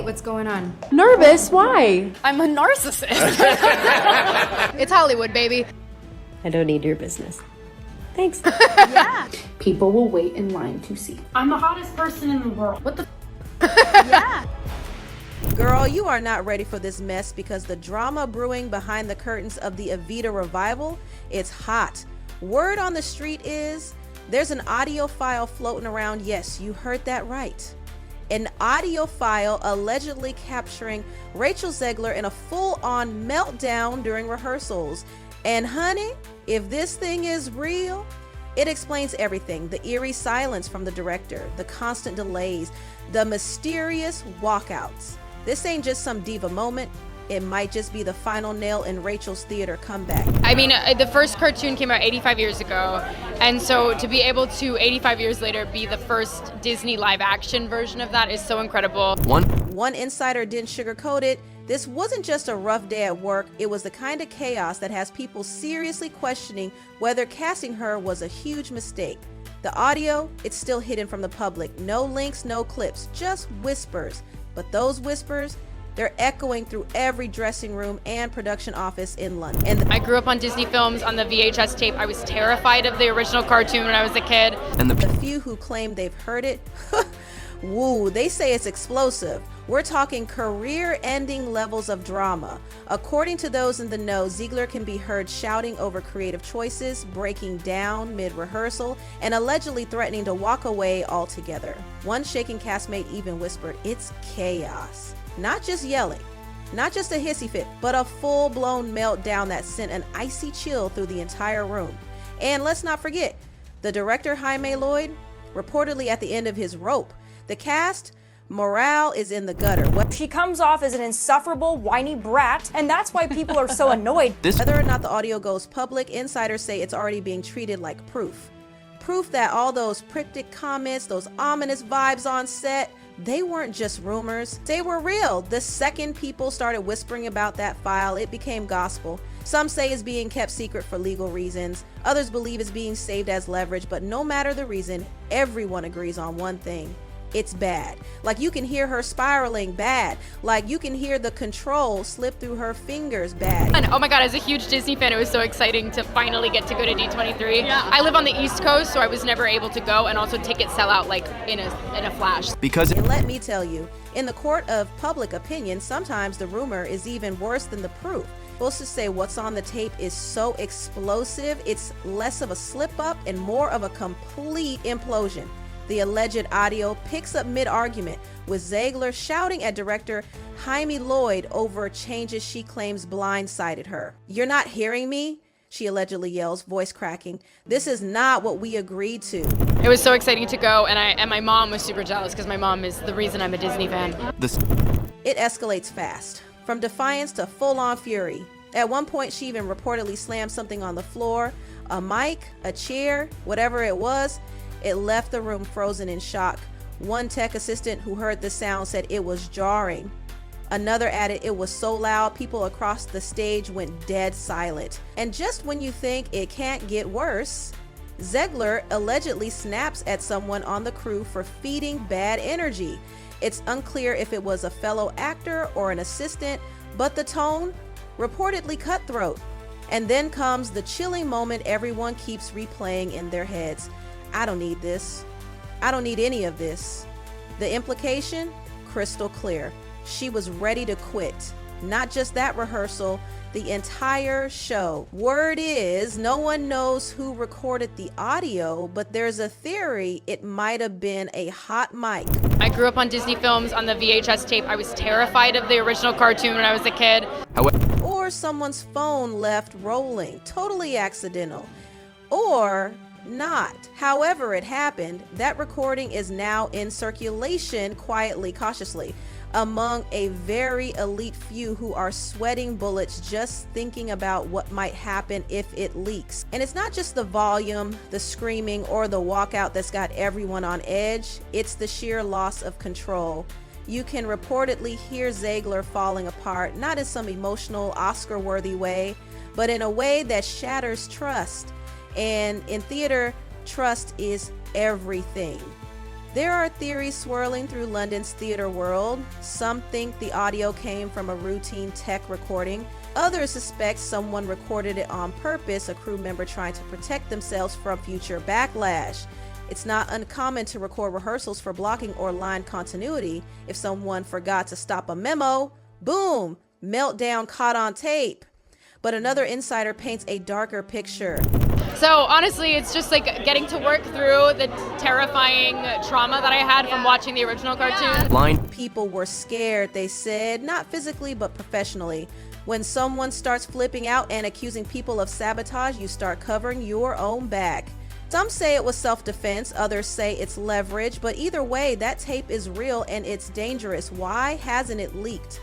what's going on? Nervous? Why? I'm a narcissist. It's Hollywood, baby. I don't need your business. Thanks. Yeah. People will wait in line to see. I'm the hottest person in the world. What the Yeah. Girl, you are not ready for this mess because the drama brewing behind the curtains of the Evita revival is hot. Word on the street is there's an audio file floating around. Yes, you heard that right. An audio file allegedly capturing Rachel Zegler in a full-on meltdown during rehearsals. And honey, if this thing is real, it explains everything. The eerie silence from the director, the constant delays, the mysterious walkouts. This ain't just some diva moment. It might just be the final nail in Rachel's theater comeback. I mean, the first cartoon came out 85 years ago, and so to be able to, 85 years later, be the first Disney live-action version of that is so incredible. One insider didn't sugarcoat it. This wasn't just a rough day at work. It was the kind of chaos that has people seriously questioning whether casting her was a huge mistake. The audio, it's still hidden from the public. No links, no clips, just whispers. But those whispers, they're echoing through every dressing room and production office in London. And I grew up on Disney films on the VHS tape. I was terrified of the original cartoon when I was a kid. And the few who claim they've heard it, woo, they say it's explosive. We're talking career-ending levels of drama. According to those in the know, Zegler can be heard shouting over creative choices, breaking down mid-rehearsal, and allegedly threatening to walk away altogether. One shaken castmate even whispered, "It's chaos." Not just yelling, not just a hissy fit, but a full-blown meltdown that sent an icy chill through the entire room. And let's not forget, the director Jaime Lloyd, reportedly at the end of his rope. The cast, morale is in the gutter. She comes off as an insufferable, whiny brat, and that's why people are so annoyed. Whether or not the audio goes public, insiders say it's already being treated like proof. Proof that all those cryptic comments, those ominous vibes on set, they weren't just rumors, they were real. The second people started whispering about that file, it became gospel. Some say it's being kept secret for legal reasons. Others believe it's being saved as leverage, but no matter the reason, everyone agrees on one thing. It's bad. Like you can hear her spiraling, bad. Like you can hear the control slip through her fingers, bad. And oh my God, as a huge Disney fan, it was so exciting to finally get to go to D23. Yeah. I live on the East Coast, so I was never able to go, and also tickets sell out like in a flash. And let me tell you, in the court of public opinion, sometimes the rumor is even worse than the proof. Supposed to say what's on the tape is so explosive, it's less of a slip up and more of a complete implosion. The alleged audio picks up mid-argument, with Zegler shouting at director Jaime Lloyd over changes she claims blindsided her. "You're not hearing me?" she allegedly yells, voice cracking. "This is not what we agreed to." It was so exciting to go, and my mom was super jealous because my mom is the reason I'm a Disney fan. It escalates fast, from defiance to full-on fury. At one point, she even reportedly slammed something on the floor, a mic, a chair, whatever it was. It left the room frozen in shock. One tech assistant who heard the sound said it was jarring. Another added it was so loud, people across the stage went dead silent. And just when you think it can't get worse, Zegler allegedly snaps at someone on the crew for feeding bad energy. It's unclear if it was a fellow actor or an assistant, but the tone, reportedly cutthroat. And then comes the chilling moment everyone keeps replaying in their heads. "I don't need this. I don't need any of this." The implication? Crystal clear. She was ready to quit. Not just that rehearsal, the entire show. Word is, no one knows who recorded the audio, but there's a theory it might have been a hot mic. I grew up on Disney films on the VHS tape. I was terrified of the original cartoon when I was a kid. Or someone's phone left rolling, totally accidental. Or not. However it happened, that recording is now in circulation quietly, cautiously, among a very elite few who are sweating bullets just thinking about what might happen if it leaks. And it's not just the volume, the screaming, or the walkout that's got everyone on edge. It's the sheer loss of control. You can reportedly hear Zegler falling apart, not in some emotional, Oscar-worthy way, but in a way that shatters trust. And in theater, trust is everything. There are theories swirling through London's theater world. Some think the audio came from a routine tech recording. Others suspect someone recorded it on purpose, a crew member trying to protect themselves from future backlash. It's not uncommon to record rehearsals for blocking or line continuity. If someone forgot to stop a memo, boom, meltdown caught on tape. But another insider paints a darker picture. So honestly, it's just like getting to work through the terrifying trauma that I had from watching the original cartoon. People were scared, they said, not physically but professionally. When someone starts flipping out and accusing people of sabotage, you start covering your own back. Some say it was self-defense, others say it's leverage, but either way, that tape is real and it's dangerous. Why hasn't it leaked?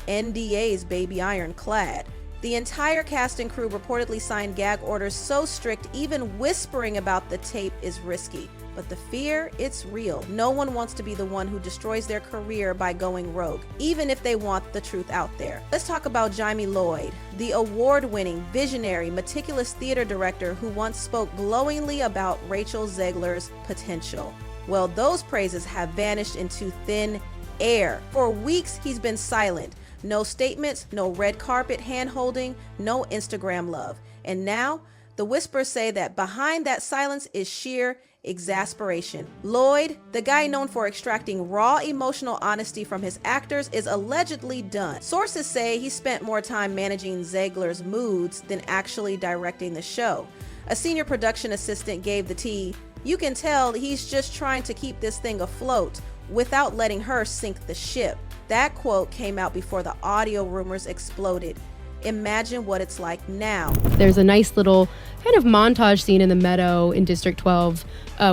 NDAs, baby, ironclad. The entire cast and crew reportedly signed gag orders so strict, even whispering about the tape is risky. But the fear, it's real. No one wants to be the one who destroys their career by going rogue, even if they want the truth out there. Let's talk about Jaime Lloyd, the award-winning, visionary, meticulous theater director who once spoke glowingly about Rachel Zegler's potential. Well, those praises have vanished into thin air. For weeks, he's been silent. No statements, no red carpet hand-holding, no Instagram love. And now, the whispers say that behind that silence is sheer exasperation. Lloyd, the guy known for extracting raw emotional honesty from his actors, is allegedly done. Sources say he spent more time managing Zegler's moods than actually directing the show. A senior production assistant gave the tea. You can tell he's just trying to keep this thing afloat without letting her sink the ship. That quote came out before the audio rumors exploded. Imagine what it's like now. There's a nice little kind of montage scene in the meadow in District 12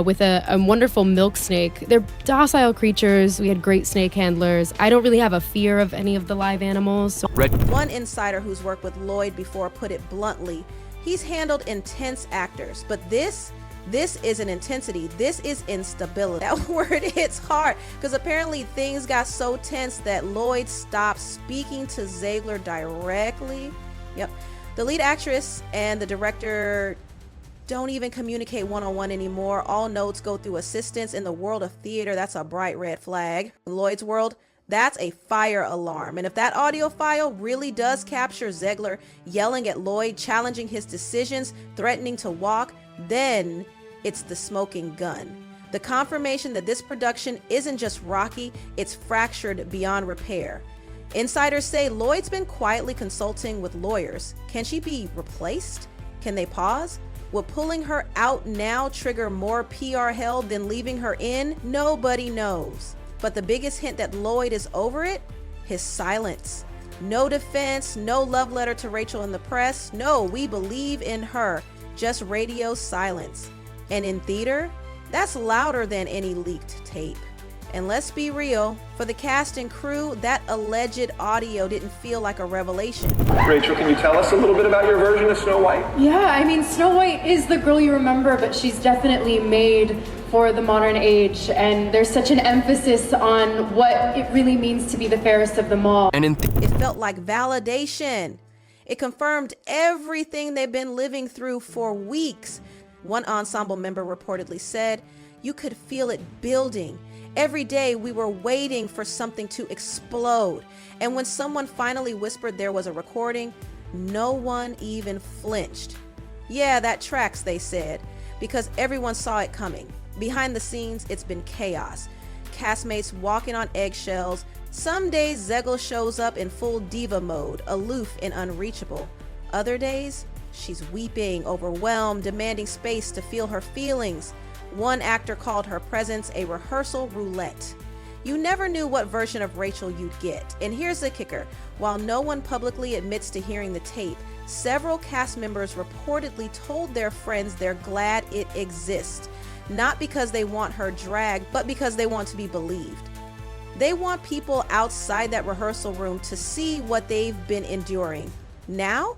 with a wonderful milk snake. They're docile creatures. We had great snake handlers. I don't really have a fear of any of the live animals. One insider who's worked with Lloyd before put it bluntly. He's handled intense actors, but this isn't intensity. This is instability. That word hits hard because apparently things got so tense that Lloyd stopped speaking to Zegler directly. Yep. The lead actress and the director don't even communicate one-on-one anymore. All notes go through assistants. In the world of theater, that's a bright red flag. In Lloyd's world, that's a fire alarm. And if that audio file really does capture Zegler yelling at Lloyd, challenging his decisions, threatening to walk, then it's the smoking gun. The confirmation that this production isn't just rocky, it's fractured beyond repair. Insiders say Lloyd's been quietly consulting with lawyers. Can she be replaced? Can they pause? Will pulling her out now trigger more PR hell than leaving her in? Nobody knows. But the biggest hint that Lloyd is over it? His silence. No defense, no love letter to Rachel in the press. No, we believe in her. Just radio silence. And in theater, that's louder than any leaked tape. And let's be real, for the cast and crew, that alleged audio didn't feel like a revelation. Rachel, can you tell us a little bit about your version of Snow White? Yeah, I mean, Snow White is the girl you remember, but she's definitely made for the modern age, and there's such an emphasis on what it really means to be the fairest of them all. And it felt like validation. It confirmed everything they've been living through for weeks. One ensemble member reportedly said, "You could feel it building. Every day we were waiting for something to explode. And when someone finally whispered there was a recording, no one even flinched." Yeah, that tracks, they said, because everyone saw it coming. Behind the scenes, it's been chaos. Castmates walking on eggshells. Some days Zegler shows up in full diva mode, aloof and unreachable. Other days, she's weeping, overwhelmed, demanding space to feel her feelings. One actor called her presence a rehearsal roulette. You never knew what version of Rachel you'd get. And here's the kicker. While no one publicly admits to hearing the tape, several cast members reportedly told their friends they're glad it exists. Not because they want her dragged, but because they want to be believed. They want people outside that rehearsal room to see what they've been enduring. Now,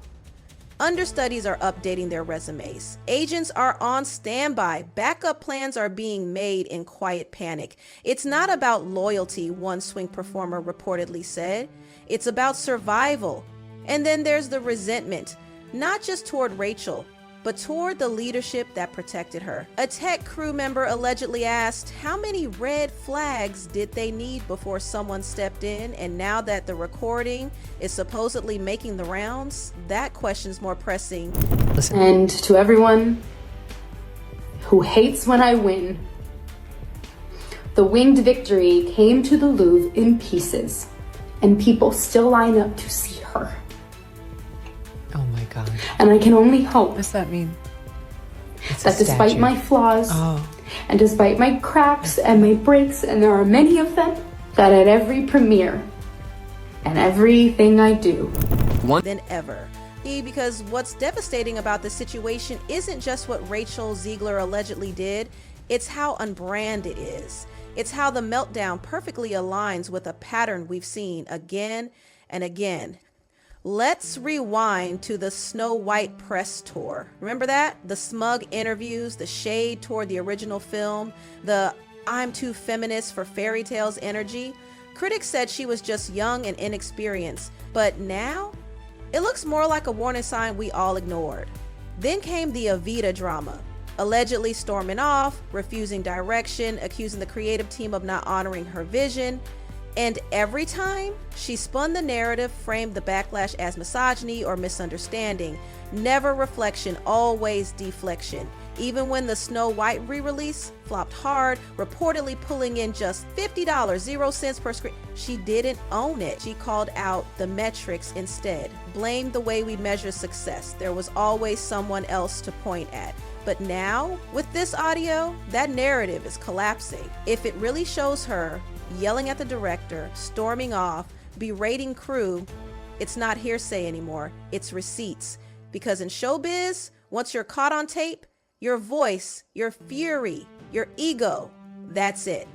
understudies are updating their resumes. Agents are on standby. Backup plans are being made in quiet panic. It's not about loyalty, one swing performer reportedly said. It's about survival. And then there's the resentment, not just toward Rachel, but toward the leadership that protected her. A tech crew member allegedly asked how many red flags did they need before someone stepped in, and now that the recording is supposedly making the rounds, that question's more pressing. And to everyone who hates when I win, the winged victory came to the Louvre in pieces, and people still line up to see her. Oh my God. And I can only hope What does that mean? that despite my flaws and despite my cracks and my breaks, and there are many of them, that at every premiere and everything I do, Than ever. Because what's devastating about this situation isn't just what Rachel Zegler allegedly did, it's how unbranded it is. It's how the meltdown perfectly aligns with a pattern we've seen again and again. Let's rewind to the Snow White press tour. Remember that? The smug interviews, the shade toward the original film, the I'm too feminist for fairy tales energy. Critics said she was just young and inexperienced, but now it looks more like a warning sign we all ignored. Then came the Evita drama, allegedly storming off, refusing direction, accusing the creative team of not honoring her vision. And every time she spun the narrative, framed the backlash as misogyny or misunderstanding. Never reflection, always deflection. Even when the Snow White re-release flopped hard, reportedly pulling in just $50, 0 cents per screen, she didn't own it. She called out the metrics instead, blamed the way we measure success. There was always someone else to point at. But now, with this audio, that narrative is collapsing. If it really shows her yelling at the director, storming off, berating crew, it's not hearsay anymore, it's receipts. Because in showbiz, once you're caught on tape, your voice, your fury, your ego, that's it.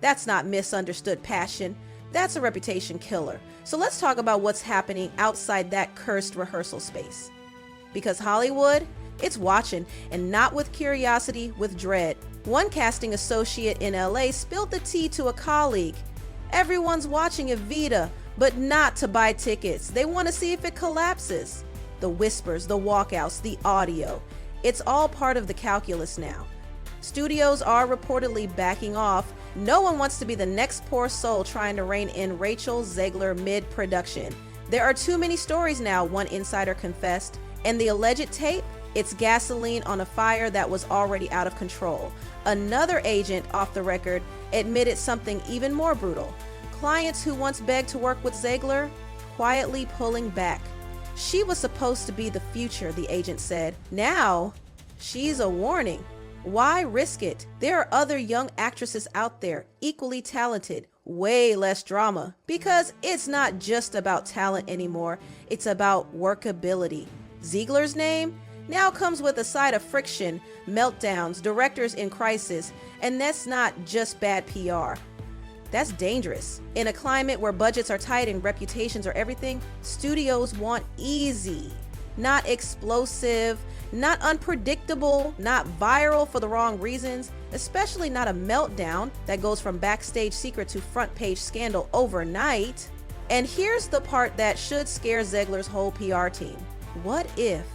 That's not misunderstood passion. That's a reputation killer. So let's talk about what's happening outside that cursed rehearsal space. Because Hollywood, it's watching, and not with curiosity, with dread. One casting associate in LA spilled the tea to a colleague. Everyone's watching Evita, but not to buy tickets. They want to see if it collapses. The whispers, the walkouts, the audio. It's all part of the calculus now. Studios are reportedly backing off. No one wants to be the next poor soul trying to rein in Rachel Zegler mid-production. There are too many stories now, one insider confessed, and the alleged tape, it's gasoline on a fire that was already out of control. Another agent off the record admitted something even more brutal. Clients who once begged to work with Zegler, quietly pulling back. She was supposed to be the future, the agent said. Now, she's a warning. Why risk it? There are other young actresses out there, equally talented, way less drama. Because it's not just about talent anymore, it's about workability. Zegler's name now comes with a side of friction, meltdowns, directors in crisis, and that's not just bad PR. That's dangerous. In a climate where budgets are tight and reputations are everything, studios want easy, not explosive, not unpredictable, not viral for the wrong reasons, especially not a meltdown that goes from backstage secret to front page scandal overnight. And here's the part that should scare Zegler's whole PR team. What if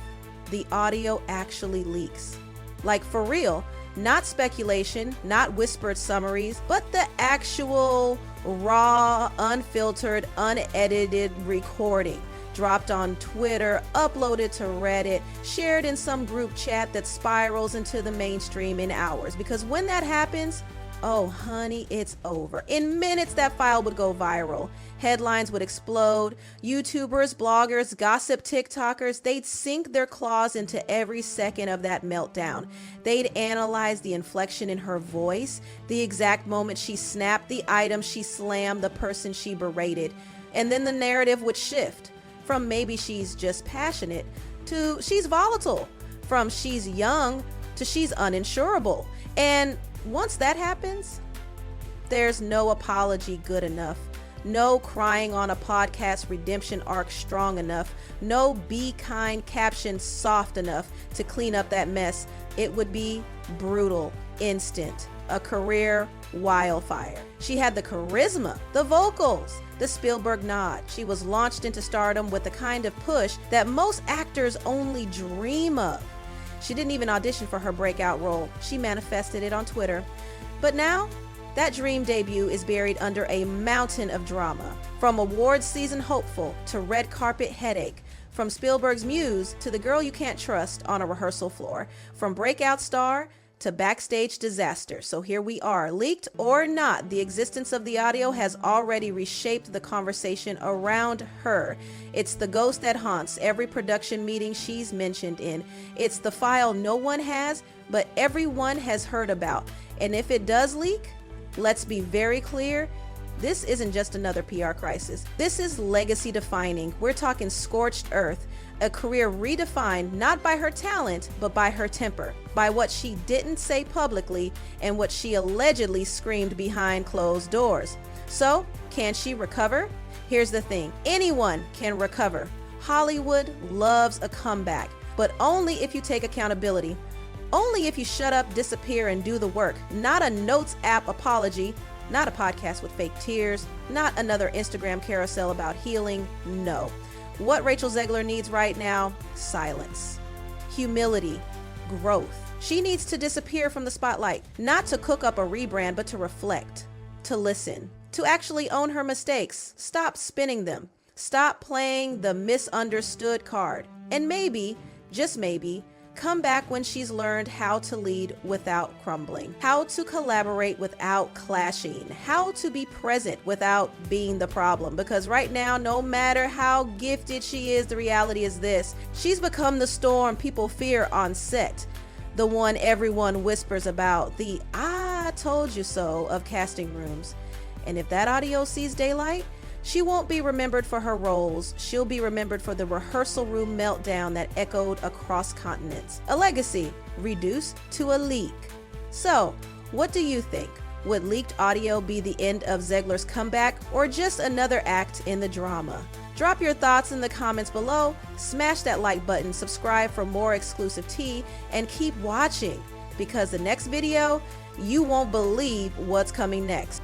the audio actually leaks? Like for real, not speculation, not whispered summaries, but the actual raw, unfiltered, unedited recording. Dropped on Twitter, uploaded to Reddit, shared in some group chat that spirals into the mainstream in hours. Because when that happens, oh honey, it's over. In minutes, that file would go viral. Headlines would explode. YouTubers, bloggers, gossip TikTokers, they'd sink their claws into every second of that meltdown. They'd analyze the inflection in her voice, the exact moment she snapped, the item she slammed, the person she berated. And then the narrative would shift from maybe she's just passionate to she's volatile, from she's young to she's uninsurable. And once that happens, there's no apology good enough. No crying on a podcast redemption arc strong enough. No be kind caption soft enough to clean up that mess. It would be brutal, instant, a career wildfire. She had the charisma, the vocals, the Spielberg nod. She was launched into stardom with the kind of push that most actors only dream of. She didn't even audition for her breakout role. She manifested it on Twitter. But now, that dream debut is buried under a mountain of drama. From awards season hopeful to red carpet headache, from Spielberg's muse to the girl you can't trust on a rehearsal floor, from breakout star to backstage disaster. So here we are. Leaked or not, the existence of the audio has already reshaped the conversation around her. It's the ghost that haunts every production meeting she's mentioned in. It's the file no one has, but everyone has heard about. And if it does leak, let's be very clear, this isn't just another PR crisis. This is legacy defining. We're talking scorched earth, a career redefined not by her talent, but by her temper, by what she didn't say publicly and what she allegedly screamed behind closed doors. So, can she recover? Here's the thing, anyone can recover. Hollywood loves a comeback, but only if you take accountability. Only if you shut up, disappear, and do the work. Not a notes app apology, not a podcast with fake tears, not another Instagram carousel about healing. No. What Rachel Zegler needs right now? Silence, humility, growth. She needs to disappear from the spotlight, not to cook up a rebrand, but to reflect, to listen, to actually own her mistakes. Stop spinning them. Stop playing the misunderstood card. And maybe, just maybe, come back when she's learned how to lead without crumbling, how to collaborate without clashing, how to be present without being the problem. Because right now, no matter how gifted she is, the reality is this: she's become the storm people fear on set, the one everyone whispers about, the "I told you so" of casting rooms. And if that audio sees daylight, she won't be remembered for her roles. She'll be remembered for the rehearsal room meltdown that echoed across continents. A legacy reduced to a leak. So, what do you think? Would leaked audio be the end of Zegler's comeback, or just another act in the drama? Drop your thoughts in the comments below, smash that like button, subscribe for more exclusive tea, and keep watching, because the next video, you won't believe what's coming next.